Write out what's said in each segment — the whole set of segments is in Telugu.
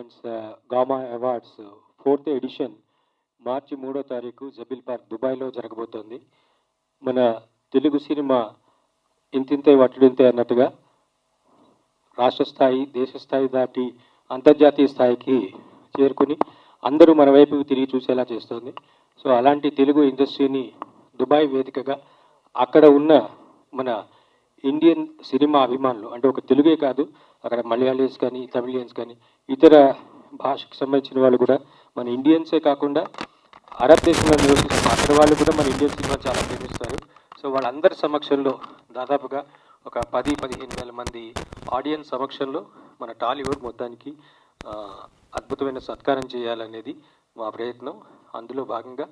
Friends, Gama awards 4th edition మార్చి 3వ తారీఖు జబిల్ పార్క్ దుబాయ్లో జరగబోతోంది. మన తెలుగు సినిమా ఇంతింతే వట్టిడింతే అన్నట్టుగా రాష్ట్ర స్థాయి, దేశ స్థాయి దాటి అంతర్జాతీయ స్థాయికి చేరుకుని అందరూ మన వైపుకి తిరిగి చూసేలా చేస్తోంది. సో అలాంటి తెలుగు ఇండస్ట్రీని దుబాయ్ వేదికగా అక్కడ ఉన్న మన ఇండియన్ సినిమా అభిమానులు, అంటే ఒక తెలుగే కాదు, అక్కడ మలయాళీస్ కానీ, తమిళియన్స్ కానీ, ఇతర భాషకు సంబంధించిన వాళ్ళు కూడా, మన ఇండియన్సే కాకుండా అరబ్ దేశంలో నివసిస్తున్న అక్కడ వాళ్ళు కూడా మన ఇండియన్ సినిమా చాలా ప్రేమిస్తారు. సో వాళ్ళందరి సమక్షంలో దాదాపుగా ఒక 10-15 వేల మంది ఆడియన్స్ సమక్షంలో మన టాలీవుడ్ మొత్తానికి అద్భుతమైన సత్కారం చేయాలనేది మా ప్రయత్నం. అందులో భాగంగా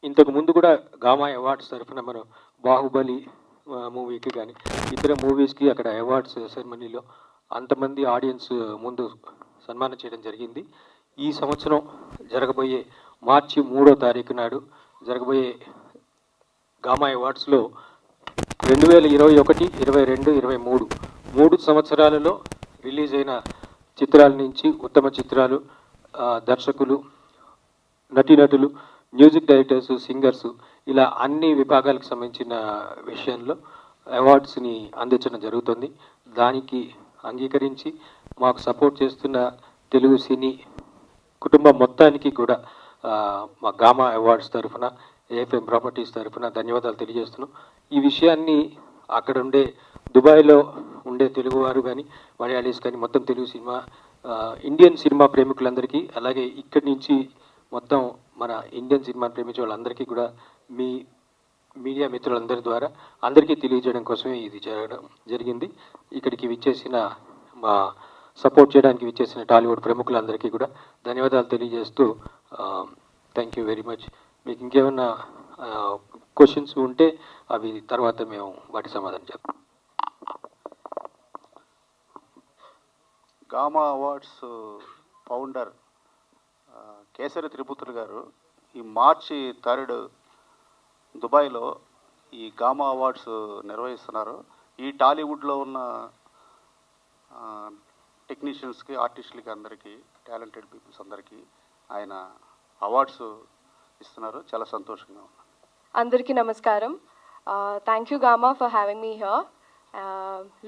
ఇంతకు ముందు కూడా గామా అవార్డ్స్ తరఫున మనం బాహుబలి మూవీకి కానీ ఇతర మూవీస్కి అక్కడ అవార్డ్స్ సెరమనీలో అంతమంది ఆడియన్స్ ముందు సన్మానం చేయడం జరిగింది. ఈ సంవత్సరం జరగబోయే మార్చి 3వ తారీఖు నాడు జరగబోయే గామా అవార్డ్స్లో 2021, 22, 23 3 సంవత్సరాలలో రిలీజ్ అయిన చిత్రాల నుంచి ఉత్తమ చిత్రాలు, దర్శకులు, నటీనటులు, మ్యూజిక్ డైరెక్టర్స్, సింగర్స్, ఇలా అన్ని విభాగాలకు సంబంధించిన విషయంలో అవార్డ్స్ని అందించడం జరుగుతుంది. దానికి అంగీకరించి మాకు సపోర్ట్ చేస్తున్న తెలుగు సినీ కుటుంబం మొత్తానికి కూడా మా గామా అవార్డ్స్ తరఫున, ఏఎఫ్ఎం ప్రాపర్టీస్ తరఫున ధన్యవాదాలు తెలియజేస్తున్నాం. ఈ విషయాన్ని అక్కడ ఉండే దుబాయ్లో ఉండే తెలుగువారు కానీ, మలయాళీస్ కానీ, మొత్తం తెలుగు సినిమా, ఇండియన్ సినిమా ప్రేమికులందరికీ, అలాగే ఇక్కడి నుంచి మొత్తం మన ఇండియన్ సినిమాని ప్రేమించే వాళ్ళందరికీ కూడా మీ మీడియా మిత్రులందరి ద్వారా అందరికీ తెలియజేయడం కోసమే ఇది జరిగింది. ఇక్కడికి విచ్చేసిన, మా సపోర్ట్ చేయడానికి విచ్చేసిన టాలీవుడ్ ప్రముఖులందరికీ కూడా ధన్యవాదాలు తెలియజేస్తూ థ్యాంక్ యూ వెరీ మచ్. మీకు ఇంకేమన్నా క్వశ్చన్స్ ఉంటే అవి తర్వాత మేము వాటి సమాధానం చెప్తాం. గామా అవార్డ్స్ ఫౌండర్ కేసరి త్రిపుత్రులు గారు ఈ మార్చి 3 దుబాయ్లో ఈ గామా అవార్డ్స్ నిర్వహిస్తున్నారు. ఈ టాలీవుడ్లో ఉన్న టెక్నీషియన్స్కి, ఆర్టిస్టులకి, అందరికీ, టాలెంటెడ్ పీపుల్స్ అందరికీ ఆయన అవార్డ్స్ ఇస్తున్నారు. చాలా సంతోషంగా ఉంది. అందరికీ నమస్కారం. Thank you gamma for having me here.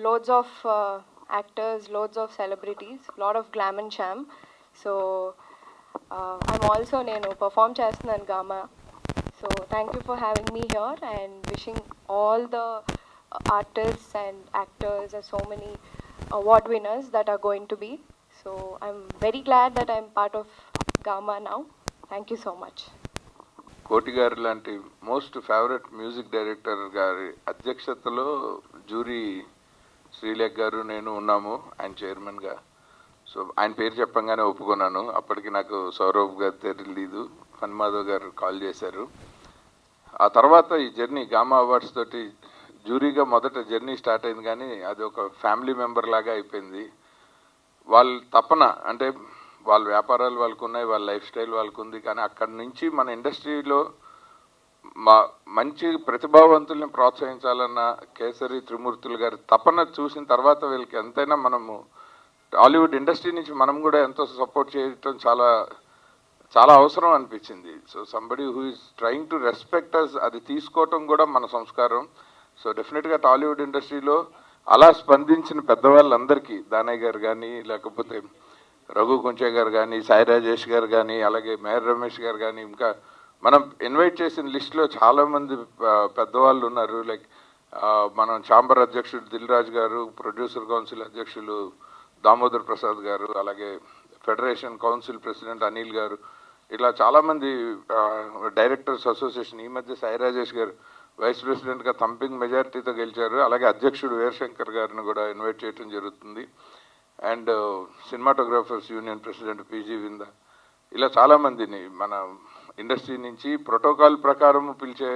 Loads of actors, loads of celebrities, lot of glam and charm. So I'm also nenu perform chestunnanu Gama. So thank you for having me here and wishing all the artists and actors and so many award winners that are going to be. So I'm very glad that I'm part of Gama now. Thank you so much. కోటి గారు లాంటి మోస్ట్ ఫేవరెట్ మ్యూజిక్ డైరెక్టర్ గారి అధ్యక్షతలో జ్యూరీ శ్రీలేఖ గారు, నేను ఉన్నాము ఆయన చైర్మన్గా. సో ఆయన పేరు చెప్పంగానే ఒప్పుకున్నాను. అప్పటికి నాకు సౌరవ్ గారు తెలీదు, హన్మాధవ్ గారు కాల్ చేశారు. ఆ తర్వాత ఈ జర్నీ గామా అవార్డ్స్ తోటి జ్యూరీగా మొదట జర్నీ స్టార్ట్ అయింది, కానీ అది ఒక ఫ్యామిలీ మెంబర్ లాగా అయిపోయింది. వాళ్ళ తపన, అంటే వాళ్ళ వ్యాపారాలు వాళ్ళకు ఉన్నాయి, వాళ్ళ లైఫ్ స్టైల్ వాళ్ళకు ఉంది, కానీ అక్కడి నుంచి మన ఇండస్ట్రీలో మంచి ప్రతిభావంతుల్ని ప్రోత్సహించాలన్న కేసరి త్రిమూర్తులు గారి తపన చూసిన తర్వాత వీళ్ళకి ఎంతైనా మనము టాలీవుడ్ ఇండస్ట్రీ నుంచి మనం కూడా ఎంతో సపోర్ట్ చేయటం చాలా చాలా అవసరం అనిపించింది. So somebody who is trying to respect us, అది తీసుకోవటం కూడా మన సంస్కారం. సో డెఫినెట్గా టాలీవుడ్ ఇండస్ట్రీలో అలా స్పందించిన పెద్దవాళ్ళందరికీ, దానయ్య గారు కానీ, లేకపోతే రఘు కొంచె గారు కానీ, సాయి రాజేష్ గారు కానీ, అలాగే మేయర్ రమేష్ గారు కానీ, ఇంకా మనం ఇన్వైట్ చేసిన లిస్టులో చాలామంది పెద్దవాళ్ళు ఉన్నారు. లైక్ మనం ఛాంబర్ అధ్యక్షుడు దిల్ రాజు గారు, ప్రొడ్యూసర్ కౌన్సిల్ అధ్యక్షులు దామోదర్ ప్రసాద్ గారు, అలాగే ఫెడరేషన్ కౌన్సిల్ ప్రెసిడెంట్ అనిల్ గారు, ఇట్లా చాలామంది డైరెక్టర్స్ అసోసియేషన్, ఈ మధ్య సాయి రాజేష్ గారు వైస్ ప్రెసిడెంట్గా థంపింగ్ మెజారిటీతో గెలిచారు. అలాగే అధ్యక్షుడు వీరశంకర్ గారిని కూడా ఇన్వైట్ చేయడం జరుగుతుంది. And cinematographers union president PG Vinda, ఇలా చాలామందిని మన ఇండస్ట్రీ నుంచి ప్రోటోకాల్ ప్రకారం పిలిచే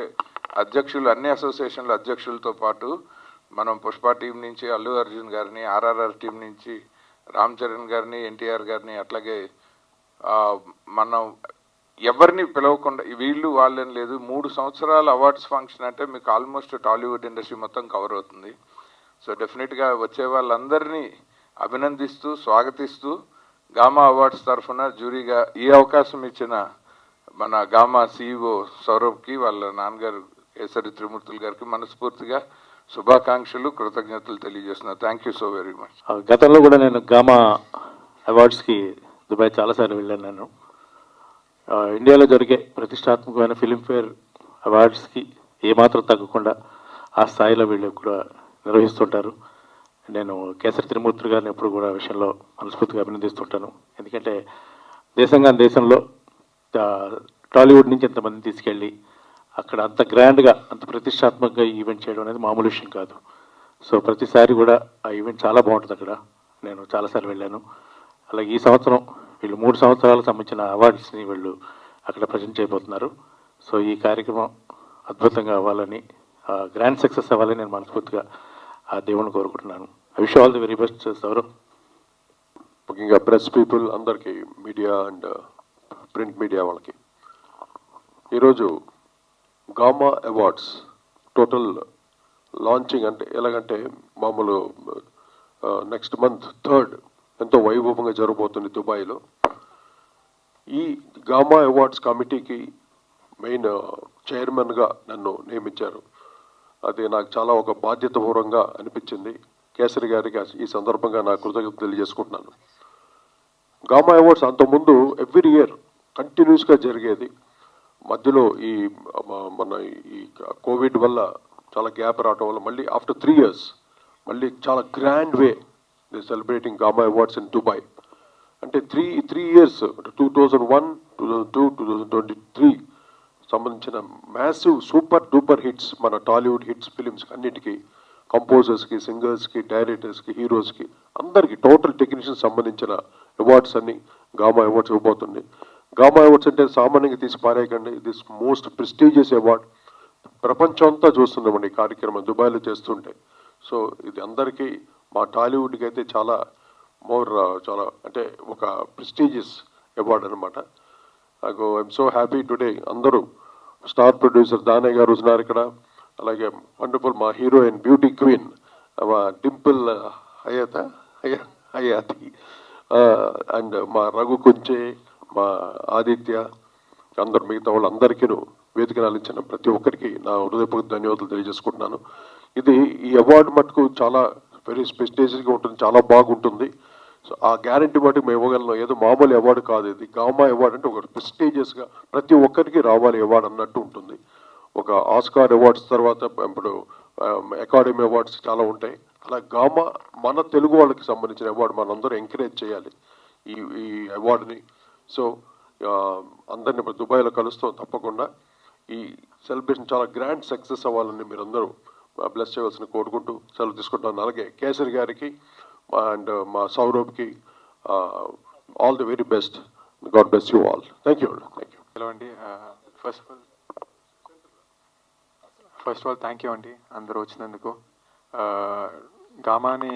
అధ్యక్షులు, అన్ని అసోసియేషన్ల అధ్యక్షులతో పాటు మనం పుష్ప టీం నుంచి అల్లు అర్జున్ గారిని, ఆర్ఆర్ఆర్ టీం నుంచి రామ్ చరణ్ గారిని, ఎన్టీఆర్ గారిని, అట్లాగే మనం ఎవరిని పిలవకుండా, వీళ్ళు వాళ్ళని లేదు, 3 సంవత్సరాల అవార్డ్స్ ఫంక్షన్ అంటే మీకు ఆల్మోస్ట్ టాలీవుడ్ ఇండస్ట్రీ మొత్తం కవర్ అవుతుంది. సో డెఫినెట్గా వచ్చే వాళ్ళందరినీ అభినందిస్తూ, స్వాగతిస్తూ గామా అవార్డ్స్ తరఫున జ్యూరీగా ఈ అవకాశం ఇచ్చిన మన గామా CEO సౌరభ్కి, వాళ్ళ నాన్నగారు కేసరి త్రిమూర్తులు గారికి మనస్ఫూర్తిగా శుభాకాంక్షలు, కృతజ్ఞతలు తెలియజేస్తున్నాను. Thank you so very much. గతంలో కూడా నేను గామా అవార్డ్స్కి దుబాయ్ చాలాసార్లు వెళ్ళాను. నేను ఇండియాలో జరిగే ప్రతిష్టాత్మకమైన ఫిలింఫేర్ అవార్డ్స్కి ఏమాత్రం తగ్గకుండా ఆ స్థాయిలో వీళ్ళు కూడా నిర్వహిస్తుంటారు. నేను కేసరి త్రిమూర్తులు గారిని ఎప్పుడు కూడా విషయంలో మనస్ఫూర్తిగా అభినందిస్తుంటాను. ఎందుకంటే దేశంలో టాలీవుడ్ నుంచి ఎంతమందిని తీసుకెళ్ళి అక్కడ అంత గ్రాండ్గా అంత ప్రతిష్టాత్మకంగా ఈ ఈవెంట్ చేయడం అనేది మామూలు విషయం కాదు. సో ప్రతిసారి కూడా ఆ ఈవెంట్ చాలా బాగుంటుంది. అక్కడ నేను చాలాసార్లు వెళ్ళాను. అలాగే ఈ సంవత్సరం వీళ్ళు 3 సంవత్సరాలకు సంబంధించిన అవార్డ్స్ని వీళ్ళు అక్కడ ప్రజెంట్ చేయబోతున్నారు. సో ఈ కార్యక్రమం అద్భుతంగా అవ్వాలని, గ్రాండ్ సక్సెస్ అవ్వాలని నేను మనస్ఫూర్తిగా ఆ దేవుని కోరుకుంటున్నాను. I wish all the very best Sourav. ముఖ్యంగా ప్రెస్ పీపుల్ అందరికీ, మీడియా అండ్ ప్రింట్ మీడియా వాళ్ళకి, ఈరోజు గామా అవార్డ్స్ టోటల్ లాంచింగ్ అంటే ఎలాగంటే మామూలు నెక్స్ట్ మంత్ 3rd ఎంతో వైభవంగా జరగబోతుంది దుబాయ్లో. ఈ గామా అవార్డ్స్ కమిటీకి మెయిన్ చైర్మన్గా నన్ను నియమించారు. అది నాకు చాలా ఒక బాధ్యతాపూర్వంగా అనిపించింది. కేసరి గారికి ఈ సందర్భంగా నా కృతజ్ఞతలు తెలియజేసుకుంటున్నాను. గామా అవార్డ్స్ అంతకుముందు ఎవ్రీ ఇయర్ కంటిన్యూస్గా జరిగేది. మధ్యలో ఈ మన ఈ కోవిడ్ వల్ల చాలా గ్యాప్ రావడం వల్ల మళ్ళీ ఆఫ్టర్ 3 years మళ్ళీ చాలా grand way they celebrating gamma awards in Dubai. అంటే త్రీ ఇయర్స్ 2001, 2002, 2023 సంబంధించిన మ్యాసివ్ సూపర్ డూపర్ హిట్స్, మన టాలీవుడ్ హిట్స్ ఫిలిమ్స్ అన్నిటికీ, కంపోజర్స్కి, సింగర్స్కి, డైరెక్టర్స్కి, హీరోస్కి, అందరికీ టోటల్ టెక్నీషియన్స్ సంబంధించిన అవార్డ్స్ అన్ని గామా అవార్డ్స్ ఇవ్వబోతుంది. గామా అవార్డ్స్ అంటే సామాన్యంగా తీసి పారేయకండి. This most prestigious award. ప్రపంచం అంతా చూస్తున్నామండి ఈ కార్యక్రమం దుబాయ్లో చేస్తుంటే. సో ఇది అందరికీ, మా టాలీవుడ్కి అయితే చాలా చాలా అంటే ఒక ప్రెస్టీజియస్ అవార్డ్ అనమాట. నాకు ఐఎమ్ సో హ్యాపీ టుడే. అందరూ స్టార్ ప్రొడ్యూసర్ దానయ్య గారు ఉన్నారు ఇక్కడ, అలాగే వండర్ఫుల్ మా హీరోయిన్ బ్యూటీ క్వీన్ మా డింపుల్ హయాతి అండ్ మా రఘు కుంచే, మా ఆదిత్య, అందరు మిగతా వాళ్ళందరికీ వేదికను అందించిన ప్రతి ఒక్కరికి నా హృదయపూర్వక ధన్యవాదాలు తెలియజేసుకుంటున్నాను. ఈ అవార్డు మటుకు చాలా వెరీ ప్రెస్టీజియస్గా ఉంటుంది, చాలా బాగుంటుంది. సో ఆ గ్యారంటీ మటుకు మేము ఇవ్వగలను. ఏదో మామూలు అవార్డు కాదు ఇది. గామా అవార్డు అంటే ఒక ప్రెస్టీజియస్గా ప్రతి ఒక్కరికి రావాలి అవార్డు అన్నట్టు ఉంటుంది. ఒక ఆస్కార్ అవార్డ్స్ తర్వాత ఇప్పుడు అకాడమీ అవార్డ్స్ చాలా ఉంటాయి. అలా గామా మన తెలుగు వాళ్ళకి సంబంధించిన అవార్డు మనందరూ ఎంకరేజ్ చేయాలి ఈ అవార్డుని. సో అందరిని ఇప్పుడు దుబాయ్లో కలుస్తాం తప్పకుండా. ఈ సెలబ్రేషన్ చాలా గ్రాండ్ సక్సెస్ అవ్వాలని మీరందరూ బ్లెస్ చేయవలసిన కోరుకుంటూ సెలవు తీసుకుంటాను. అలాగే కేసరి గారికి అండ్ మా సౌరభ్కి all the very best. God bless you all. Thank you. Hello అండి. First of all thank you అండి అందరూ వచ్చినందుకు. గామాని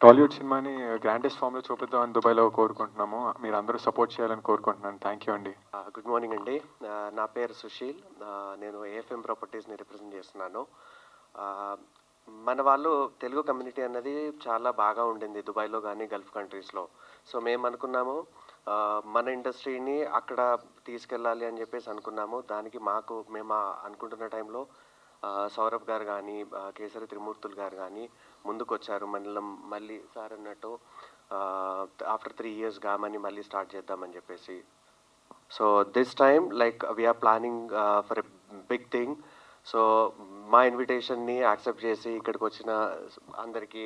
టాలీవుడ్ సినిమాని గ్రాండెస్ట్ ఫామ్లో చూపిద్దామని దుబాయ్లో కోరుకుంటున్నాము. మీరు అందరూ సపోర్ట్ చేయాలని కోరుకుంటున్నాను. థ్యాంక్ యూ అండి. గుడ్ మార్నింగ్ అండి. నా పేరు సుశీల్. నేను ఏఎఫ్ఎం ప్రాపర్టీస్ని రిప్రజెంట్ చేస్తున్నాను. మన వాళ్ళు తెలుగు కమ్యూనిటీ అన్నది చాలా బాగా ఉండింది దుబాయ్లో కానీ గల్ఫ్ కంట్రీస్లో. సో మేము అనుకున్నాము మన ఇండస్ట్రీని అక్కడ తీసుకెళ్ళాలి అని చెప్పేసి అనుకున్నాము. దానికి మేము అనుకుంటున్న టైంలో సౌరభ్ గారు కానీ కేసరి త్రిమూర్తులు గారు కానీ ముందుకు వచ్చారు. మళ్ళీ సార్ అన్నట్టు ఆఫ్టర్ 3 years గామని మళ్ళీ స్టార్ట్ చేద్దామని చెప్పేసి. So this time like we are planning for a big thing. So మా ఇన్విటేషన్ని యాక్సెప్ట్ చేసి ఇక్కడికి వచ్చిన అందరికీ,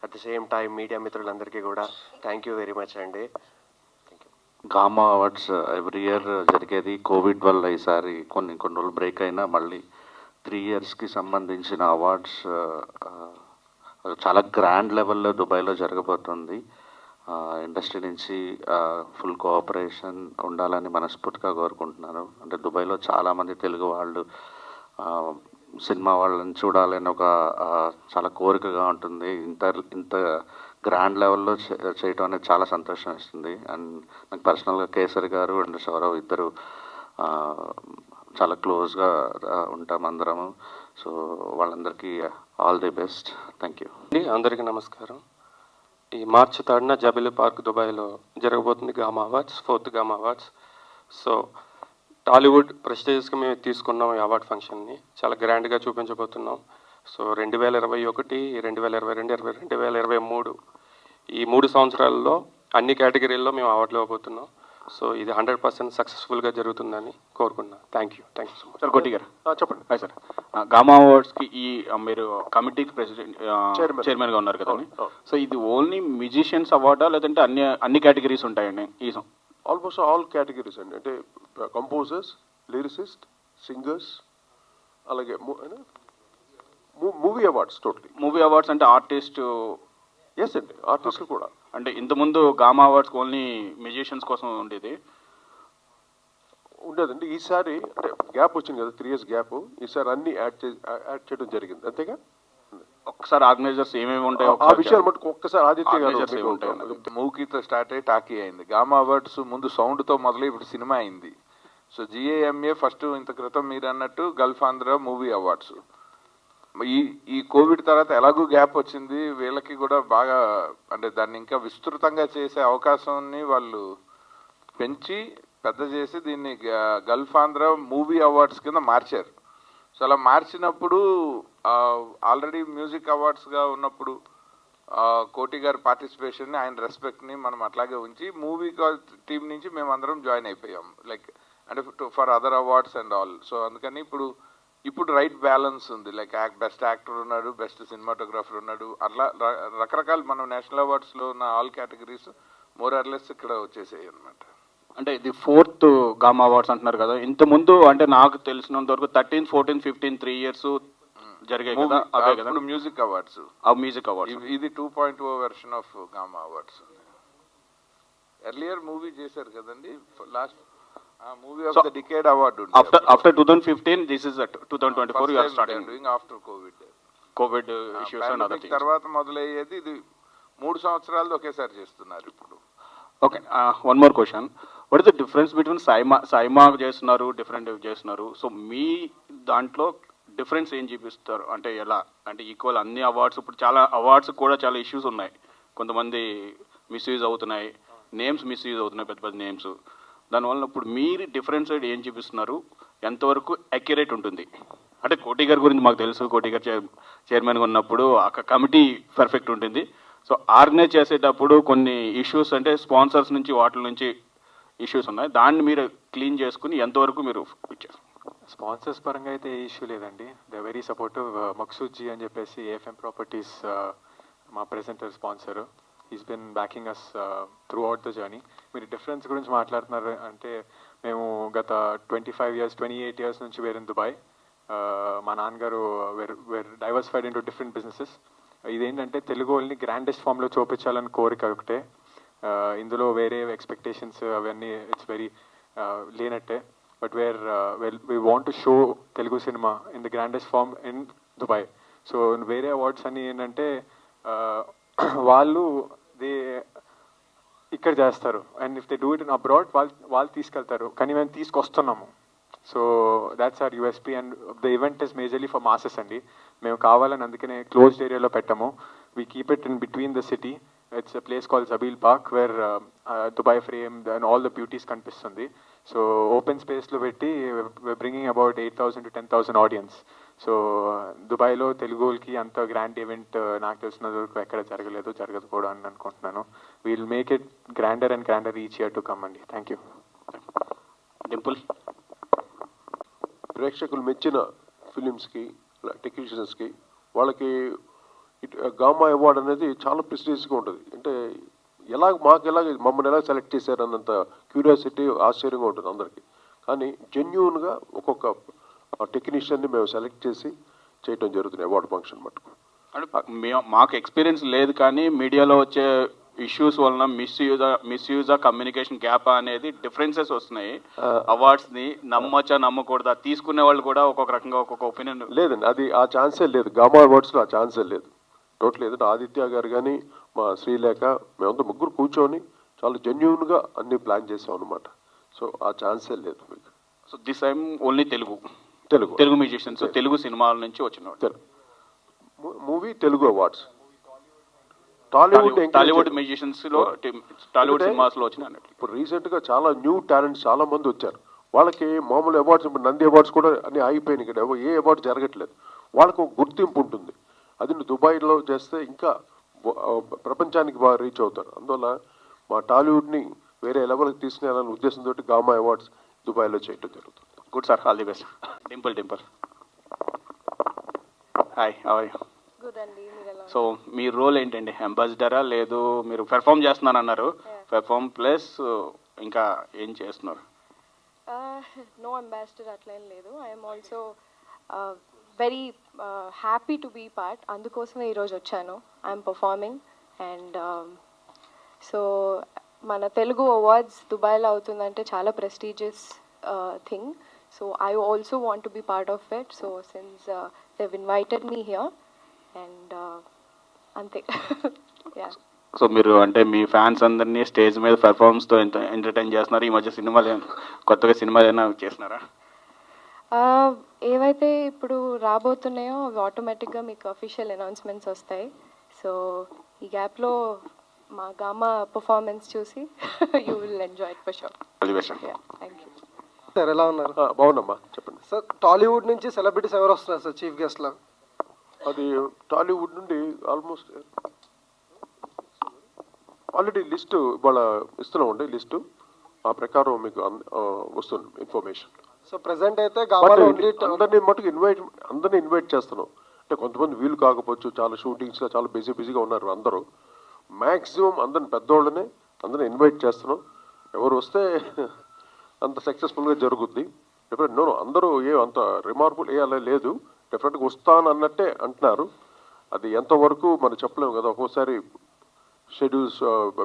at the same time media మిత్రులందరికీ కూడా థ్యాంక్ యూ వెరీ మచ్ అండి. గామా అవార్డ్స్ ఎవ్రీ ఇయర్ జరిగేది. కోవిడ్ వల్ల ఈసారి కొన్ని రోజులు బ్రేక్ అయినా మళ్ళీ 3 yearsకి సంబంధించిన అవార్డ్స్ చాలా గ్రాండ్ లెవెల్లో దుబాయ్లో జరగబోతుంది. ఇండస్ట్రీ నుంచి ఫుల్ కోఆపరేషన్ ఉండాలని మనస్ఫూర్తిగా కోరుకుంటున్నాను. అంటే దుబాయ్లో చాలామంది తెలుగు వాళ్ళు సినిమా వాళ్ళని చూడాలని ఒక చాలా కోరికగా ఉంటుంది. ఇంత గ్రాండ్ లెవెల్లో చేయటం అనేది చాలా సంతోషం ఇస్తుంది. అండ్ నాకు పర్సనల్గా కేసరి గారు అండ్ సౌరవ్ ఇద్దరు చాలా క్లోజ్గా ఉంటాం అందరము. సో వాళ్ళందరికీ all the best. Thank you. అందరికీ నమస్కారం. ఈ మార్చి 3న జబిలీ పార్క్ దుబాయ్లో జరగబోతుంది Gama awards, 4th Gama awards. So Tollywood ప్రెస్టీజియస్గా మేము తీసుకున్నాం ఈ అవార్డ్ ఫంక్షన్ని, చాలా గ్రాండ్గా చూపించబోతున్నాం. సో 2021, 2022, 2023 ఈ 3 సంవత్సరాల్లో అన్ని కేటగిరీల్లో మేము అవార్డులు ఇవ్వబోతున్నాం. సో ఇది 100% సక్సెస్ఫుల్గా జరుగుతుందని కోరుకున్నాను. Thank you so much. Sir కోటి గారు చెప్పండి. హాయ్ సార్, గామా అవార్డ్స్కి ఈ మీరు కమిటీకి ప్రెసిడెంట్ చైర్మన్గా ఉన్నారు కదండి. సో ఇది ఓన్లీ మ్యూజిషియన్స్ అవార్డా లేదంటే అన్ని కేటగిరీస్ ఉంటాయండి? ఈ ఆల్మోస్ట్ ఆల్ కేటగిరీస్ అండి, అంటే కంపోజర్స్, లిరిసిస్ట్, సింగర్స్, అలాగే movie awards. Totally movie awards అంటే ఆర్టిస్ట్. ఎస్ అండి, ఆర్టిస్టులు కూడా. అంటే ఇంతకుముందు గామా అవార్డ్స్ ఓన్లీ మ్యూజిషియన్స్ కోసం ఉండేది ఉండేదండి. ఈసారి అంటే గ్యాప్ వచ్చింది కదా, 3 years గ్యాప్, ఈసారి అన్ని యాడ్ చేయడం జరిగింది అంతేగా. ఒక్కసారి ఆర్గనైజర్స్ ఏమేమి ఉంటాయో ఆ విషయాలు మటుకు ఒక్కసారి ఆదిత్య గారు మూకీతో స్టార్ట్ అయ్యి టాకీ అయింది. గామా అవార్డ్స్ ముందు సౌండ్తో మొదలై ఇప్పుడు సినిమా అయింది. సో GAMA ఫస్ట్ ఇంత క్రితం మీరు అన్నట్టు గల్ఫ్ ఆంధ్ర మూవీ అవార్డ్స్. ఈ కోవిడ్ తర్వాత ఎలాగూ గ్యాప్ వచ్చింది, వీళ్ళకి కూడా బాగా అంటే దాన్ని ఇంకా విస్తృతంగా చేసే అవకాశాన్ని వాళ్ళు పెంచి పెద్ద చేసి దీన్ని గల్ఫ్ ఆంధ్ర మూవీ అవార్డ్స్ కింద మార్చారు. సో అలా మార్చినప్పుడు ఆల్రెడీ మ్యూజిక్ అవార్డ్స్గా ఉన్నప్పుడు కోటి గారి పార్టిసిపేషన్ని, ఆయన రెస్పెక్ట్ని మనం అట్లాగే ఉంచి మూవీ టీం నుంచి మేము అందరం జాయిన్ అయిపోయాం, లైక్ అంటే for other awards and all. So అందుకని ఇప్పుడు రైట్ బ్యాలెన్స్ ఉంది, లైక్ బెస్ట్ యాక్టర్ ఉన్నాడు, బెస్ట్ సినిమాటోగ్రాఫర్ ఉన్నాడు, అట్లా రకరకాల మనం నేషనల్ అవార్డ్స్లో ఉన్న all categories more or less ఇక్కడ వచ్చేసాయి అనమాట. అంటే ఇది 4th గామా అవార్డ్స్ అంటున్నారు కదా. ఇంతకుముందు అంటే నాకు తెలిసినంత వరకు 13, 14, 15 3 years జరిగాయి కదా, అవే కదా మ్యూజిక్ అవార్డ్స్. మ్యూజిక్ అవార్డ్స్ ఇది 2.0 version of GAMA awards. Earlier movie చేశారు కదండి, last movie of the decade award after 2015. This is 2024 you are starting doing after Covid issues and other things. తర్వాత మొదలయ్యేది ఇది 3 సంవత్సరాలు ఒకేసారి చేస్తున్నారు ఇప్పుడు. Okay, one more question. What is the difference between SIIMA చేస్తున్నారు, డిఫరెంట్ చేస్తున్నారు. సో మీ దాంట్లో డిఫరెన్స్ ఏం చూపిస్తారు? అంటే ఎలా అంటే ఈక్వల్ అన్ని అవార్డ్స్, ఇప్పుడు చాలా అవార్డ్స్ కూడా చాలా ఇష్యూస్ ఉన్నాయి, కొంతమంది మిస్యూజ్ అవుతున్నాయి, నేమ్స్ మిస్యూజ్ అవుతున్నాయి, పెద్ద పెద్ద నేమ్స్. దానివల్ల ఇప్పుడు మీరు డిఫరెన్స్ ఏం చూపిస్తున్నారు, ఎంతవరకు అక్యురేట్ ఉంటుంది? అంటే కోటి గారి గురించి మాకు తెలుసు, కోటి గారు చైర్మన్గా ఉన్నప్పుడు ఆ కమిటీ పర్ఫెక్ట్ ఉంటుంది. సో ఆర్గనైజ్ చేసేటప్పుడు కొన్ని ఇష్యూస్ అంటే స్పాన్సర్స్ నుంచి వాటి నుంచి ఇష్యూస్ ఉన్నాయి, దాన్ని మీరు క్లీన్ చేసుకుని ఎంతవరకు మీరు ఇచ్చారు? స్పాన్సర్స్ పరంగా అయితే ఏ ఇష్యూ లేదండి. They very supportive. Maqsood ji అని చెప్పేసి AFM ప్రాపర్టీస్ మా presenter sponsor. Is been backing us throughout the journey. మీరు డిఫరెన్స్ గురించి మాట్లాడుతున్నారు అంటే మేము గత 28 years నుంచి వేర్ ఇన్ దుబాయ్. మా నాన్నగారు were diversified into different businesses. ఇదేంటంటే తెలుగు వాళ్ళని గ్రాండెస్ట్ ఫామ్లో చూపించాలని కోరిక ఒకటే, ఇందులో వేరే ఎక్స్పెక్టేషన్స్ అవన్నీ ఇట్స్ వెరీ లేనట్టే. But we want to show Telugu cinema in the grandest form in Dubai. So వేరే అవార్డ్స్ అన్నీ ఏంటంటే వాళ్ళు ఇక్కడ చేస్తారు, and if they do it in abroad వాళ్ళు తీసుకెళ్తారు, కానీ మేము తీసుకొస్తున్నాము. So that's our USP. And the event is majorly for masses అండి. మేము కావాలని అందుకనే క్లోజ్డ్ ఏరియాలో పెట్టాము. We keep it in between the city. It's a place called Zabeel park where Dubai frame and all the beauties కనిపిస్తుంది. సో ఓపెన్ స్పేస్లో పెట్టి bringing about 8,000 to 10,000 audience. So దుబాయ్లో తెలుగుకి అంత గ్రాండ్ ఈవెంట్ నాకు తెలిసినంత వరకు ఎక్కడ జరగలేదు, జరగదు కూడా అని అనుకుంటున్నాను. We'll make it grander and grander each year to come అండి. Thank you. డింపుల్, ప్రేక్షకులు మెచ్చిన ఫిలిమ్స్కి, టెక్నీషియన్స్కి వాళ్ళకి గామా అవార్డ్ అనేది చాలా ప్రెస్టీజియస్గా ఉంటుంది. అంటే మమ్మల్ని ఎలా సెలెక్ట్ చేశారు అన్నంత క్యూరియాసిటీ, ఆశ్చర్యంగా ఉంటుంది అందరికీ. కానీ జెన్యూన్గా ఒక్కొక్క టెక్నీషియన్ని మేము సెలెక్ట్ చేసి చేయటం జరుగుతుంది అవార్డు ఫంక్షన్ మటుకు. అంటే మాకు ఎక్స్పీరియన్స్ లేదు, కానీ మీడియాలో వచ్చే ఇష్యూస్ వలన మిస్యూజ్ కమ్యూనికేషన్ గ్యాప్ అనేది డిఫరెన్సెస్ వస్తున్నాయి. అవార్డ్స్ ని నమ్మచ్చా నమ్మకూడదా, తీసుకునే వాళ్ళు కూడా ఒక్కొక్క రకంగా ఒక్కొక్క ఒపీనియన్. లేదండి, అది ఆ ఛాన్సే లేదు. గామా అవార్డ్స్లో ఆ ఛాన్సే లేదు, టోటల్. ఏదంటే ఆదిత్య గారు కానీ మా శ్రీలేఖ మేమంతా ముగ్గురు కూర్చొని చాలా జెన్యూన్గా అన్ని ప్లాన్ చేసాం అనమాట. సో ఆ ఛాన్సే లేదు మీకు. So this time only Telugu musicians, Telugu సినిమాల నుంచి వచ్చిన మూవీ తెలుగు అవార్డ్స్. టాలీవుడ్ మ్యూజిషియన్స్లో టాలీవుడ్ సినిమాస్లో వచ్చిన అన్నట్లు. ఇప్పుడు రీసెంట్గా చాలా న్యూ టాలెంట్స్ చాలా మంది వచ్చారు. వాళ్ళకి మామూలు అవార్డ్స్, ఇప్పుడు నంది అవార్డ్స్ కూడా అన్ని ఆగిపోయినాయి. ఇక్కడ ఏ అవార్డ్స్ జరగట్లేదు. వాళ్ళకు ఒక గుర్తింపు ఉంటుంది. అది నువ్వు దుబాయ్లో చేస్తే ఇంకా ప్రపంచానికి బాగా రీచ్ అవుతారు. అందువల్ల మా టాలీవుడ్ని వేరే లెవెల్కి తీసుకెళ్ళాలనే ఉద్దేశంతో గామా అవార్డ్స్ దుబాయ్లో చేయడం జరుగుతుంది. Good sir, all the best. Dimple hi, how are you? Good అండి, మీరు ఎలా సో మీ రోల్ ఏంటండి? అంబాసిడరా, లేదు మీరు పెర్ఫామ్ చేస్తున్నారన్నారు, పెర్ఫామ్ ప్లస్ ఇంకా ఏం చేస్తున్నారు? నో అంబాసిడర్ అట్లా ఏం లేదు. I'm also very happy to be part. అందుకోసమే ఈరోజు వచ్చాను. ఐఎమ్ పర్ఫార్మింగ్ అండ్ సో మన తెలుగు అవార్డ్స్ దుబాయ్లో అవుతుందంటే చాలా prestigious thing. So I also want to be part of it. So since they've invited me here and అంతే. యా. సో మీరు అంటే మీ ఫ్యాన్స్ అందరినీ స్టేజ్ మీద పెర్ఫార్మెన్స్తో ఎంటర్టైన్ చేస్తున్నారు. ఈ మధ్య సినిమాలు కొత్తగా సినిమాలు ఏమైనా చేస్తున్నారా? ఏవైతే ఇప్పుడు రాబోతున్నాయో అవి ఆటోమేటిక్గా మీకు అఫీషియల్ అనౌన్స్మెంట్స్ వస్తాయి. సో ఈ గ్యాప్లో మా గామా పర్ఫార్మెన్స్ చూసి you will enjoy it for sure. Thank you sir. ఎలా ఉన్నారు? బాగున్నామ్మా, చెప్పండి సార్. టాలీవుడ్ నుంచి సెలబ్రిటీస్ ఎవరు వస్తున్నారు సార్ చీఫ్ గెస్ట్లా? అది టాలీవుడ్ నుండి ఆల్మోస్ట్ ఆల్రెడీ లిస్టు ఇవాళ ఇస్తున్నామండి. లిస్టు ఆ ప్రకారం మీకు వస్తుంది ఇన్ఫర్మేషన్. సో ప్రెసెంట్ అయితే గామాలో అందరినీ మటుకు అందరినీ ఇన్వైట్ చేస్తున్నాం. అంటే కొంతమంది వీలు కాకపోవచ్చు, చాలా షూటింగ్స్గా చాలా బిజీగా ఉన్నారు అందరూ. మ్యాక్సిమం అందరిని పెద్దవాళ్ళనే అందరిని ఇన్వైట్ చేస్తున్నాం. ఎవరు వస్తే అంత సక్సెస్ఫుల్గా జరుగుద్ది. డెఫినెట్ అందరూ అంత రిమార్కుల్ అలా లేదు. డెఫినెట్గా వస్తాను అన్నట్టే అంటున్నారు. అది ఎంతవరకు మనం చెప్పలేము కదా. ఒక్కోసారి షెడ్యూల్స్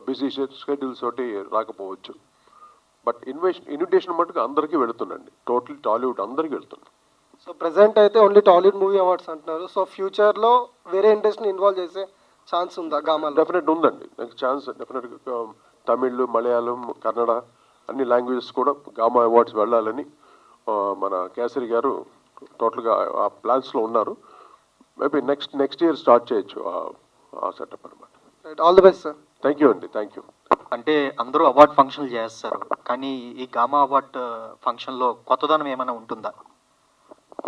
బిజీ షెడ్యూల్స్ తోటి రాకపోవచ్చు. బట్ ఇన్విటేషన్ మటుకు అందరికీ వెళుతుందండి. టోటల్ టాలీవుడ్ అందరికీ వెళుతుంది. సో ప్రెసెంట్ అయితే ఓన్లీ టాలీవుడ్ మూవీ అవార్డ్స్ అంటున్నారు. సో ఫ్యూచర్లో వేరే ఇండస్ట్రీని ఇన్వాల్వ్ చేసే ఛాన్స్ ఉందా గామాలో? డెఫినెట్ ఉందండి. నెక్స్ట్ ఛాన్స్ డెఫినెట్గా తమిళ్, మలయాళం, కన్నడ అన్ని లాంగ్వేజెస్ కూడా గామా అవార్డ్స్ వెళ్ళాలని మన కేసరి గారు టోటల్గా ఆ ప్లాన్స్లో ఉన్నారు. మేబీ నెక్స్ట్ ఇయర్ స్టార్ట్ చేయొచ్చు ఆ సెటప్ అనమాట. All the best sir. Thank you అండి, థ్యాంక్ యూ. అంటే అందరూ అవార్డ్ ఫంక్షన్లు చేస్తారు, కానీ ఈ గామా అవార్డ్ ఫంక్షన్లో కొత్తదనం ఏమైనా ఉంటుందా?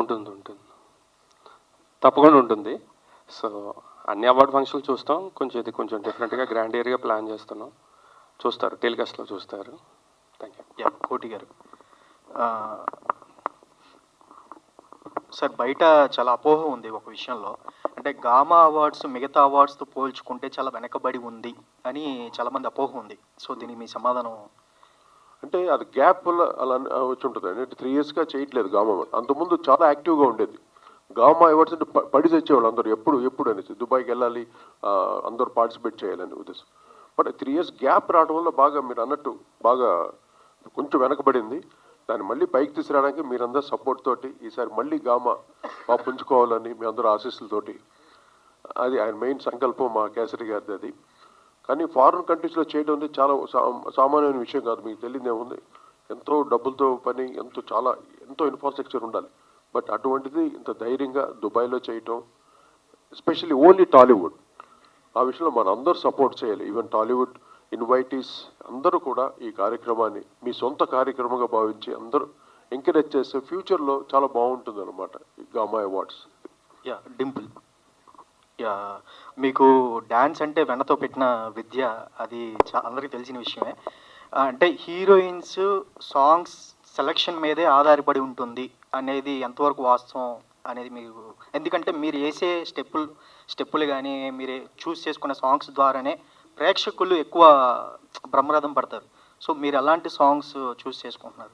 ఉంటుంది, తప్పకుండా ఉంటుంది. సో అన్ని అవార్డ్ ఫంక్షన్లు చూస్తాం. కొంచెం డిఫరెంట్గా గ్రాండ్ ఏరియా ప్లాన్ చేస్తున్నాం. చూస్తారు, టెలికాస్ట్లో చూస్తారు. Thank you. కోటి గారు, సార్ బయట చాలా అపోహ ఉంది ఒక విషయంలో. అంటే గామా అవార్డ్స్ మిగతా అవార్డ్స్తో పోల్చుకుంటే చాలా వెనకబడి ఉంది అని చాలామంది అపోహ ఉంది. సో దీనికి మీ సమాధానం? అంటే అది గ్యాప్ అలా వచ్చి ఉంటుంది. అంటే 3 yearsగా చేయట్లేదు గామా అవార్డ్. అంతకుముందు చాలా యాక్టివ్గా ఉండేది. గామా అవార్డ్స్ అంటే పడి తెచ్చేవాళ్ళు అందరూ ఎప్పుడు అనేసి దుబాయ్కి వెళ్ళాలి, అందరూ పార్టిసిపేట్ చేయాలని ఉద్దేశం. బట్ 3 years గ్యాప్ రావడం వల్ల బాగా మీరు అన్నట్టు బాగా కొంచెం వెనకబడింది. దాన్ని మళ్ళీ పైకి తీసుకురావడానికి మీరందరూ సపోర్ట్ తోటి ఈసారి మళ్ళీ గామా పుంజుకోవాలని మీ అందరూ ఆశీస్సులతోటి, అది ఆయన మెయిన్ సంకల్పం మా కేసరి గారిది అది. కానీ ఫారిన్ కంట్రీస్లో చేయడం అనేది చాలా సామాన్యమైన విషయం కాదు. మీకు తెలియదు ఏముంది, ఎంతో డబ్బులతో పని, ఎంతో ఇన్ఫ్రాస్ట్రక్చర్ ఉండాలి. బట్ అటువంటిది ఇంత ధైర్యంగా దుబాయ్లో చేయటం, ఎస్పెషల్లీ ఓన్లీ టాలీవుడ్, ఆ విషయంలో మన అందరూ సపోర్ట్ చేయాలి. ఈవెన్ టాలీవుడ్ ఇన్వైటీస్ అందరూ కూడా ఈ కార్యక్రమాన్ని మీ సొంత కార్యక్రమంగా భావించి అందరూ ఎంకరేజ్ చేస్తే ఫ్యూచర్లో చాలా బాగుంటుంది అనమాట ఈ గామా అవార్డ్స్. డింపుల్, మీకు డ్యాన్స్ అంటే వెన్నతో పెట్టిన విద్య, అది అందరికీ తెలిసిన విషయమే. అంటే హీరోయిన్స్ సాంగ్స్ సెలక్షన్ మీదే ఆధారపడి ఉంటుంది అనేది ఎంతవరకు వాస్తవం అనేది మీకు? ఎందుకంటే మీరు వేసే స్టెప్పులు కానీ మీరు చూస్ చేసుకున్న సాంగ్స్ ద్వారానే ప్రేక్షకులు ఎక్కువ బ్రహ్మరథం పడతారు. సో మీరు ఎలాంటి సాంగ్స్ చూస్ చేసుకుంటున్నారు?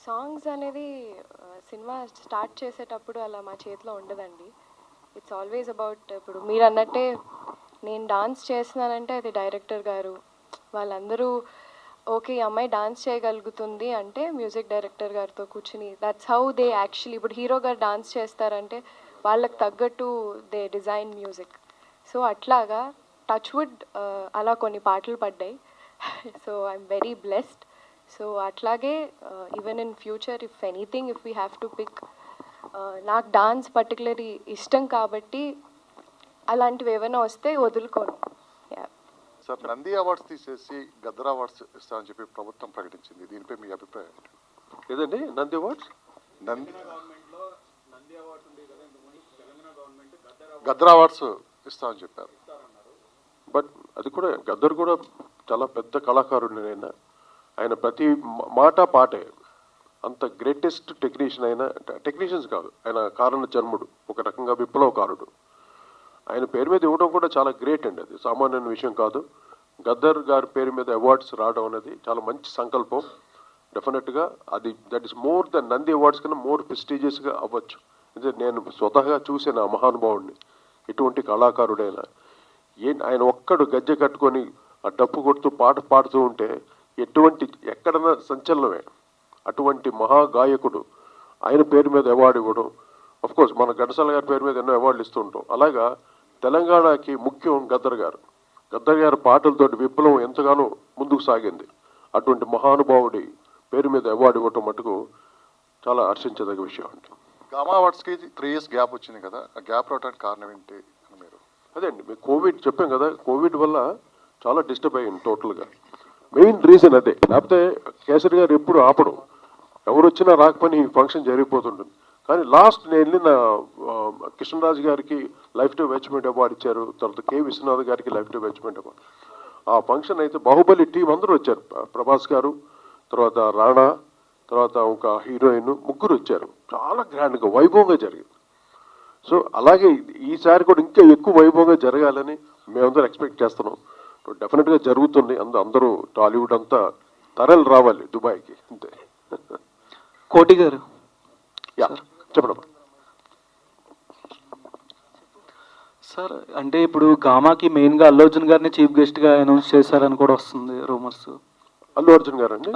సాంగ్స్ అనేది సినిమా స్టార్ట్ చేసేటప్పుడు అలా మా చేతిలో ఉండదండి. ఇట్స్ ఆల్వేస్ అబౌట్, ఇప్పుడు మీరు అన్నట్టే నేను డాన్స్ చేస్తున్నానంటే అది డైరెక్టర్ గారు వాళ్ళందరూ ఓకే ఈ అమ్మాయి డాన్స్ చేయగలుగుతుంది అంటే మ్యూజిక్ డైరెక్టర్ గారితో కూర్చుని దట్స్ హౌ దే యాక్చువల్లీ, ఇప్పుడు హీరో గారు డాన్స్ చేస్తారంటే వాళ్ళకి తగ్గట్టు దే డిజైన్ మ్యూజిక్. సో అట్లాగా టచ్ వుడ్ అలా కొన్ని పాటలు పడ్డాయి. So I'm very blessed. So అట్లాగే even in future if anything if we have to pick, నాకు డాన్స్ పర్టికులర్లీ ఇష్టం కాబట్టి అలాంటివి ఏమైనా వస్తే వదులుకోను. సార్, నంది అవార్డ్స్ తీసేసి గద్దర్ అవార్డ్స్ ఇస్తామని చెప్పి ప్రభుత్వం ప్రకటించింది. దీనిపై మీ అభిప్రాయం ఏంటి? ఏదండి నంది అవార్డ్స్? నంది గద్దర్ అవార్డ్స్ ఇస్తామని చెప్పారు. బట్ అది కూడా గద్దర్ కూడా చాలా పెద్ద కళాకారుడు. ఆయన ప్రతి మాట పాటే. అంత గ్రేటెస్ట్ టెక్నీషియన్ అయినా, టెక్నీషియన్స్ కాదు, ఆయన కారణ జన్ముడు, ఒక రకంగా విప్లవకారుడు. ఆయన పేరు మీద ఇవ్వడం కూడా చాలా గ్రేట్ అండి. అది సామాన్యమైన విషయం కాదు. గద్దర్ గారి పేరు మీద అవార్డ్స్ రావడం అనేది చాలా మంచి సంకల్పం. డెఫినెట్గా అది that is more than Nandi awards కన్నా మోర్ ప్రెస్టీజియస్గా అవ్వచ్చు. అంటే నేను స్వతహాగా చూసిన మహానుభావుడిని, ఎటువంటి కళాకారుడైనా ఆయన ఒక్కడు గజ్జె కట్టుకొని ఆ డప్పు కొడుతూ పాట పాడుతూ ఉంటే ఎటువంటి ఎక్కడన్నా సంచలనమే. అటువంటి మహాగాయకుడు ఆయన పేరు మీద అవార్డు ఇవ్వడం, కోర్స్ మన ఘంటసాల గారి పేరు మీద ఎన్నో అవార్డులు ఇస్తూ ఉంటాం. అలాగా తెలంగాణకి ముఖ్యం గద్దర్ గారు. గద్దర్ గారి పాటలతోటి విప్లవం ఎంతగానో ముందుకు సాగింది. అటువంటి మహానుభావుడి పేరు మీద అవార్డు ఇవ్వటం మటుకు చాలా హర్షించదగ్గ విషయం అండి. గామా అవార్డ్స్కి 3 years గ్యాప్ వచ్చింది కదా, ఆ గ్యాప్ రావడానికి కారణం ఏంటి అని మీరు? అదే అండి, మీకు కోవిడ్ చెప్పాం కదా, కోవిడ్ వల్ల చాలా డిస్టర్బ్ అయ్యింది టోటల్గా. మెయిన్ రీజన్ అదే. లేకపోతే కేసరి గారు ఎప్పుడు ఆపడం, ఎవరు వచ్చినా రాకపోయినా ఈ ఫంక్షన్ జరిగిపోతుంటుంది. కానీ లాస్ట్ నేను వెళ్ళిన కృష్ణరాజు గారికి లైఫ్ టైం అచీవ్మెంట్ అవార్డు ఇచ్చారు, తర్వాత కె విశ్వనాథ్ గారికి లైఫ్ టైం అచీవ్మెంట్ అవార్డు. ఆ ఫంక్షన్ అయితే బాహుబలి టీం అందరూ వచ్చారు. ప్రభాస్ గారు, తర్వాత రాణా, తర్వాత ఒక హీరోయిన్, ముగ్గురు వచ్చారు. చాలా గ్రాండ్గా వైభవంగా జరిగింది. సో అలాగే ఈసారి కూడా ఇంకా ఎక్కువ వైభవంగా జరగాలని మేమందరం ఎక్స్పెక్ట్ చేస్తున్నాం. డెఫినెట్గా జరుగుతుంది. అందరూ టాలీవుడ్ అంతా తరలి రావాలి దుబాయ్కి, అంతే. కోటి గారు చెప్పడం సార్, అంటే ఇప్పుడు గామాకి మెయిన్గా అల్లు అర్జున్ గారిని చీఫ్ గెస్ట్గా అనౌన్స్ చేశారని కూడా వస్తుంది రూమర్స్. అల్లు అర్జున్ గారు అండి,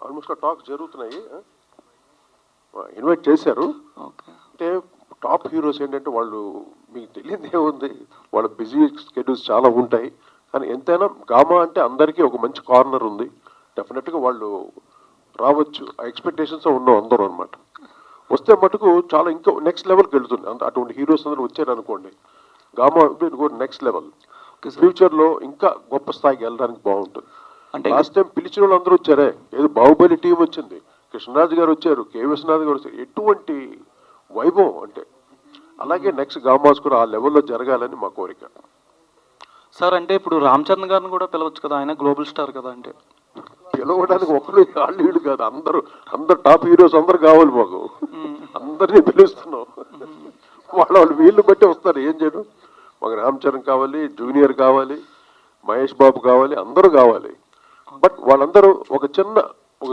ఆల్మోస్ట్ టాక్స్ జరుగుతున్నాయి. ఇన్వైట్ చేశారు. అంటే టాప్ హీరోస్ ఏంటంటే వాళ్ళు, మీకు తెలియదు ఏముంది, వాళ్ళ బిజీ స్కెడ్యూల్స్ చాలా ఉంటాయి. కానీ ఎంతైనా గామా అంటే అందరికీ ఒక మంచి కార్నర్ ఉంది. డెఫినెట్గా వాళ్ళు రావచ్చు, ఆ ఎక్స్పెక్టేషన్స్ ఉన్నాం అందరూ అనమాట. వస్తే మటుకు చాలా ఇంకా నెక్స్ట్ లెవెల్కి వెళ్తుంది. అటువంటి హీరోస్ అందరూ వచ్చారు అనుకోండి, గామా కూడా నెక్స్ట్ లెవెల్. ఫ్యూచర్లో ఇంకా గొప్ప స్థాయికి వెళ్ళడానికి బాగుంటుంది. అంటే లాస్ట్ టైం పిలిచిన వాళ్ళు అందరూ వచ్చారే, ఏదో బాహుబలి టీం వచ్చింది, కృష్ణరాజు గారు వచ్చారు, కె విశ్వనాథ్ గారు వచ్చారు. ఎటువంటి వైభవం అంటే, అలాగే నెక్స్ట్ గామాస్ కూడా ఆ లెవెల్లో జరగాలని మా కోరిక. సార్, అంటే ఇప్పుడు రామ్ చరణ్ గారిని కూడా పిలవచ్చు కదా, ఆయన గ్లోబల్ స్టార్ కదా. అంటే పిలవడానికి ఒకరు వాళ్ళు కాదు, అందరు టాప్ హీరోస్ అందరు కావాలి మాకు. అందరినీ పిలుస్తున్నాం. వాళ్ళు వీళ్ళు బట్టి వస్తారు. ఏం చేయడం, మాకు రామ్ చరణ్ కావాలి, జూనియర్ కావాలి, మహేష్ బాబు కావాలి, అందరూ కావాలి. బట్ వాళ్ళందరూ ఒక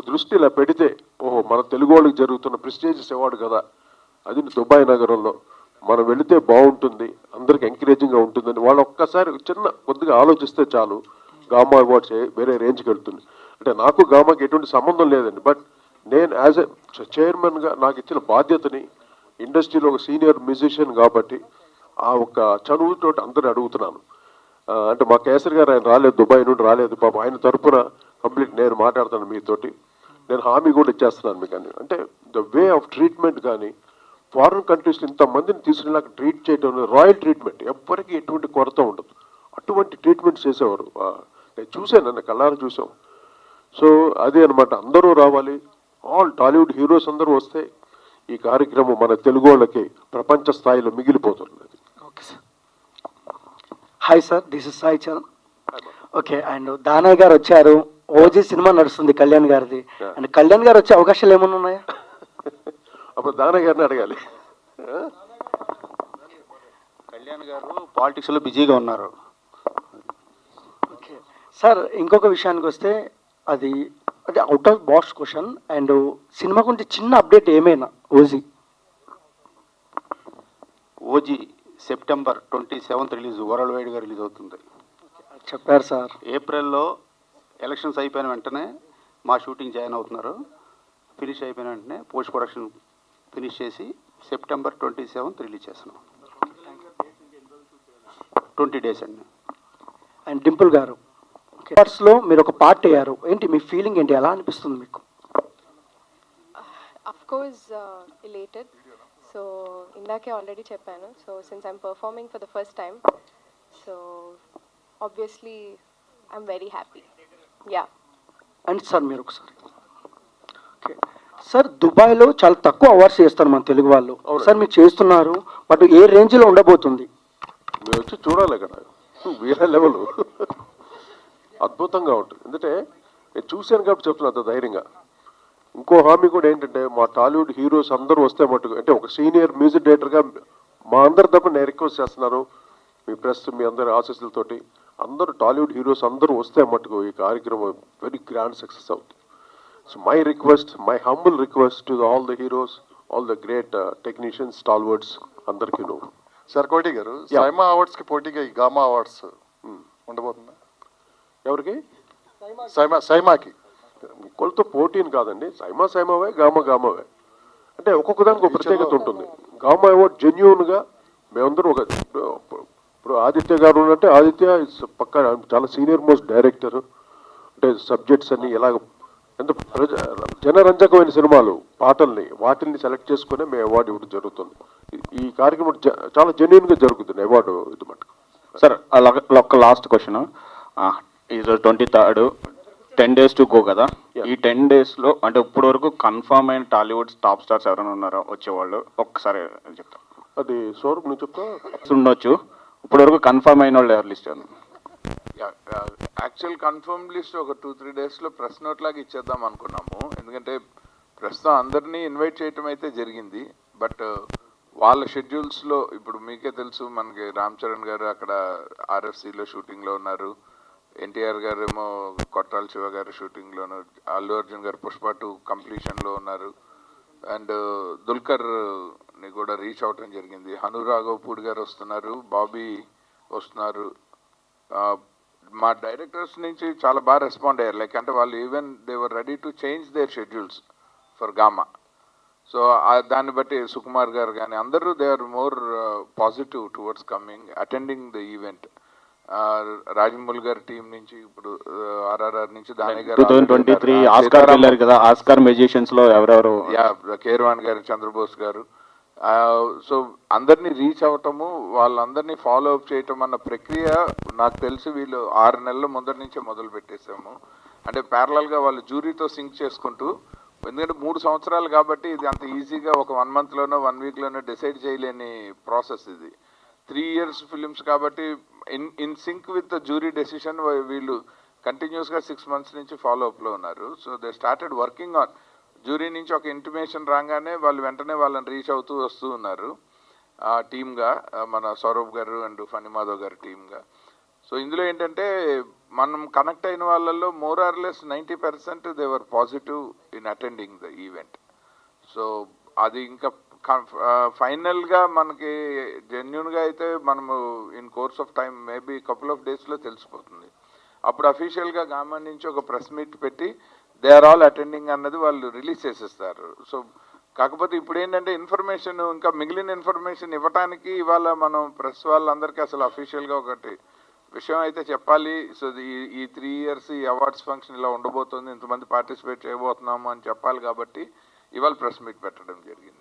దృష్టి ఇలా పెడితే, ఓహో మన తెలుగు వాళ్ళకి జరుగుతున్న ప్రెస్టీజియస్ అవార్డు కదా, అది దుబాయ్ నగరంలో మనం వెళితే బాగుంటుంది, అందరికి ఎంకరేజింగ్గా ఉంటుందని వాళ్ళు ఒక్కసారి కొద్దిగా ఆలోచిస్తే చాలు, గామా అవార్డ్స్ వేరే రేంజ్కి వెళ్తుంది. అంటే నాకు గామాకి ఎటువంటి సంబంధం లేదండి. బట్ నేను యాజ్ ఎ చైర్మన్గా నాకు ఇచ్చిన బాధ్యతని, ఇండస్ట్రీలో ఒక సీనియర్ మ్యూజిషియన్ కాబట్టి ఆ ఒక చనువుతో అందరూ అడుగుతున్నాను. అంటే మా కేసరి గారు ఆయన రాలేదు, దుబాయ్ నుండి రాలేదు, పాప ఆయన తరఫున కంప్లీట్ నేను మాట్లాడతాను మీతోటి. నేను హామీ కూడా ఇచ్చేస్తున్నాను మీకు. అని అంటే ద వే ఆఫ్ ట్రీట్మెంట్ కానీ, ఫారిన్ కంట్రీస్లో ఇంతమందిని తీసుకునేలాగా ట్రీట్ చేయడం, రాయల్ ట్రీట్మెంట్, ఎవ్వరికి ఎటువంటి కొరత ఉండదు. అటువంటి ట్రీట్మెంట్ చేసేవారు. నేను చూశాను, నన్ను కళ్ళారా చూసాం. సో అదే అనమాట, అందరూ రావాలి, ఆల్ టాలీవుడ్ హీరోస్ అందరూ వస్తే ఈ కార్యక్రమం మన తెలుగు వాళ్ళకి ప్రపంచ స్థాయిలో మిగిలిపోతుంది. Okay sir. Hi sir, this is Sai Charan. Okay, and Danayya గారు వచ్చారు, ఓజీ సినిమా నడుస్తుంది కళ్యాణ్ గారిది, అండ్ కళ్యాణ్ గారు వచ్చే అవకాశాలు ఏమన్నా ఉన్నాయా? అప్పుడు దానయ్య గారిని అడగాలి. కళ్యాణ్ గారు పాలిటిక్స్లో బిజీగా ఉన్నారు. ఓకే సార్, ఇంకొక విషయానికి వస్తే అది out of box question, and cinema గురించి చిన్న అప్డేట్ ఏమైనా? OG September 27th release, world వైడ్గా రిలీజ్ అవుతుంది చెప్పారు సార్. ఏప్రిల్లో ఎలక్షన్స్ అయిపోయిన వెంటనే మా షూటింగ్ జాయిన్ అవుతున్నారు. ఫినిష్ అయిపోయిన వెంటనే పోస్ట్ ప్రొడక్షన్ ఫినిష్ చేసి September 27th రిలీజ్ చేస్తున్నాం. 20 days అండి. అండ్ డింపుల్ గారు, లో మీరు ఒక పార్ట్ అయ్యారు, ఏంటి మీ ఫీలింగ్ ఏంటి, ఎలా అనిపిస్తుంది మీకు? Of course, elated. సో ఇందాకే ఆల్రెడీ చెప్పాను. So since I'm performing for the first time, so obviously I'm very happy. Yeah. And sir మీరు ఒకసారి ఓకే సార్, దుబాయ్లో చాలా తక్కువ అవార్డ్స్ చేస్తారు మన తెలుగు వాళ్ళు. సార్ మీరు చేస్తున్నారు, బట్ ఏ రేంజ్లో ఉండబోతుంది? మీరు వచ్చి చూడాలి కదా, వేరే లెవెల్ అద్భుతంగా ఉంటుంది. ఎందుకంటే నేను చూశాను కాబట్టి చెప్తున్నా అంత ధైర్యంగా. ఇంకో హామీ కూడా ఏంటంటే, మా టాలీవుడ్ హీరోస్ అందరూ వస్తే మటుకు, అంటే ఒక సీనియర్ మ్యూజిక్ డైరెక్టర్గా మా అందరి తప్ప నేను రిక్వెస్ట్ చేస్తున్నాను, మీ ప్రెస్ మీ అందరి ఆశీస్సులతోటి అందరూ టాలీవుడ్ హీరోస్ అందరూ వస్తే మటుకు ఈ కార్యక్రమం వెరీ గ్రాండ్ సక్సెస్ అవుతుంది. So my request, my humble request to all the heroes, all the great technicians, stalwarts అందరికీ. సర్కోటి గారు, సైమా అవార్డ్స్కి పోటీగా ఈ గామా అవార్డ్స్ ఉండబోతుందా? ఎవరికి? సైమాకి. కొలతో పోటీని కాదండి, సైమావే, గామావే. అంటే ఒక్కొక్క దానికి ఒక ప్రత్యేకత ఉంటుంది. గామా అవార్డ్ జెన్యూన్గా మేమందరూ ఒక, ఇప్పుడు ఆదిత్య గారు ఉన్నట్టే, ఆదిత్య పక్క చాలా సీనియర్ మోస్ట్ డైరెక్టర్. అంటే సబ్జెక్ట్స్ అన్ని ఎలాగ ఎంత జనరంజకమైన సినిమాలు, పాటల్ని వాటిల్ని సెలెక్ట్ చేసుకునే మేము అవార్డు ఇవ్వడం జరుగుతుంది. ఈ కార్యక్రమం చాలా జెన్యూన్గా జరుగుతుంది అవార్డు ఇది మటుకు. సార్ ఒక లాస్ట్ క్వశ్చన్. ఈరోజు 23rd, 10 days టు గో కదా. ఈ 10 daysలో అంటే ఇప్పటి వరకు కన్ఫర్మ్ అయిన టాలీవుడ్ టాప్ స్టార్స్ ఎవరైనా ఉన్నారో వచ్చేవాళ్ళు ఒక్కసారి చెప్తాను. అది సౌరభ్ నువ్వు చెప్తా. ఉండొచ్చు. ఇప్పటి వరకు కన్ఫర్మ్ అయిన వాళ్ళు ఎవరు లిస్ట్? యాక్చువల్ కన్ఫర్మ్ లిస్ట్ ఒక 2-3 డేస్లో ప్రెస్ నోట్ లాగా ఇచ్చేద్దాం అనుకున్నాము. ఎందుకంటే ప్రస్తుతం అందరినీ ఇన్వైట్ చేయటం అయితే జరిగింది, బట్ వాళ్ళ షెడ్యూల్స్లో ఇప్పుడు మీకే తెలుసు, మనకి రామ్ చరణ్ గారు అక్కడ ఆర్ఎఫ్సిలో షూటింగ్లో ఉన్నారు, ఎన్టీఆర్ గారు ఏమో కొట్టాల శివ గారు షూటింగ్లోను, అల్లు అర్జున్ గారు పుష్ప 2 కంప్లీషన్లో ఉన్నారు, అండ్ దుల్కర్ని కూడా రీచ్ అవటం జరిగింది. హను రాఘవపూడి గారు వస్తున్నారు, బాబీ వస్తున్నారు. మా డైరెక్టర్స్ నుంచి చాలా బాగా రెస్పాండ్ అయ్యారు. లైక్ అంటే వాళ్ళు even they were ready to change their schedules for GAMA. So దాన్ని బట్టి సుకుమార్ గారు కానీ అందరూ they are more positive towards coming attending the event. Rajamouli గారి టీం నుంచి, ఇప్పుడు ఆర్ఆర్ఆర్ నుంచి దాని గారు 2023 ఆస్కార్ వెళ్ళారు కదా, ఆస్కార్ మ్యూజిషియన్స్ లో ఎవరెవరు? కేర్వాన్ గారు, చంద్రబోస్ గారు. సో అందరినీ రీచ్ అవ్వటము, వాళ్ళందరినీ ఫాలో అప్ చేయటం అన్న ప్రక్రియ నాకు తెలిసి వీళ్ళు 6 నెలల ముందర నుంచే మొదలు పెట్టేసాము. అంటే ప్యారలల్గా వాళ్ళు జ్యూరీతో సింక్ చేసుకుంటూ, ఎందుకంటే 3 సంవత్సరాలు కాబట్టి ఇది అంత ఈజీగా ఒక 1 monthలోనో 1 weekలోనో డిసైడ్ చేయలేని ప్రాసెస్ ఇది. 3 years ఫిలిమ్స్ కాబట్టి in sync with the jury decision వీళ్ళు కంటిన్యూస్గా 6 months నుంచి ఫాలో అప్లో ఉన్నారు. So they started working on, jury నుంచి ఒక ఇంటిమేషన్ రాగానే వాళ్ళు వెంటనే వాళ్ళని రీచ్ అవుతూ వస్తూ ఉన్నారు టీమ్గా, మన సౌరభ్ గారు అండ్ ఫణి మాధవ్ గారు టీమ్గా. సో ఇందులో ఏంటంటే మనం కనెక్ట్ అయిన వాళ్ళల్లో more or less 90% they were positive in attending the event. So అది ఇంకా ఫైనల్గా మనకి జెన్యున్గా అయితే మనము in course of time maybe couple of డేస్లో తెలిసిపోతుంది. అప్పుడు అఫీషియల్గా గామా నుంచి ఒక ప్రెస్ మీట్ పెట్టి దే ఆర్ ఆల్ అటెండింగ్ అన్నది వాళ్ళు రిలీజ్ చేసేస్తారు. సో కాకపోతే ఇప్పుడు ఏంటంటే ఇన్ఫర్మేషన్, ఇంకా మిగిలిన ఇన్ఫర్మేషన్ ఇవ్వటానికి ఇవాళ మనం ప్రెస్ వాళ్ళందరికీ అసలు అఫీషియల్గా ఒకటి విషయం అయితే చెప్పాలి. సో ఈ 3 years ఈ అవార్డ్స్ ఫంక్షన్ ఇలా ఉండబోతుంది, ఇంతమంది పార్టిసిపేట్ చేయబోతున్నాము అని చెప్పాలి కాబట్టి ఇవాళ ప్రెస్ మీట్ పెట్టడం జరిగింది.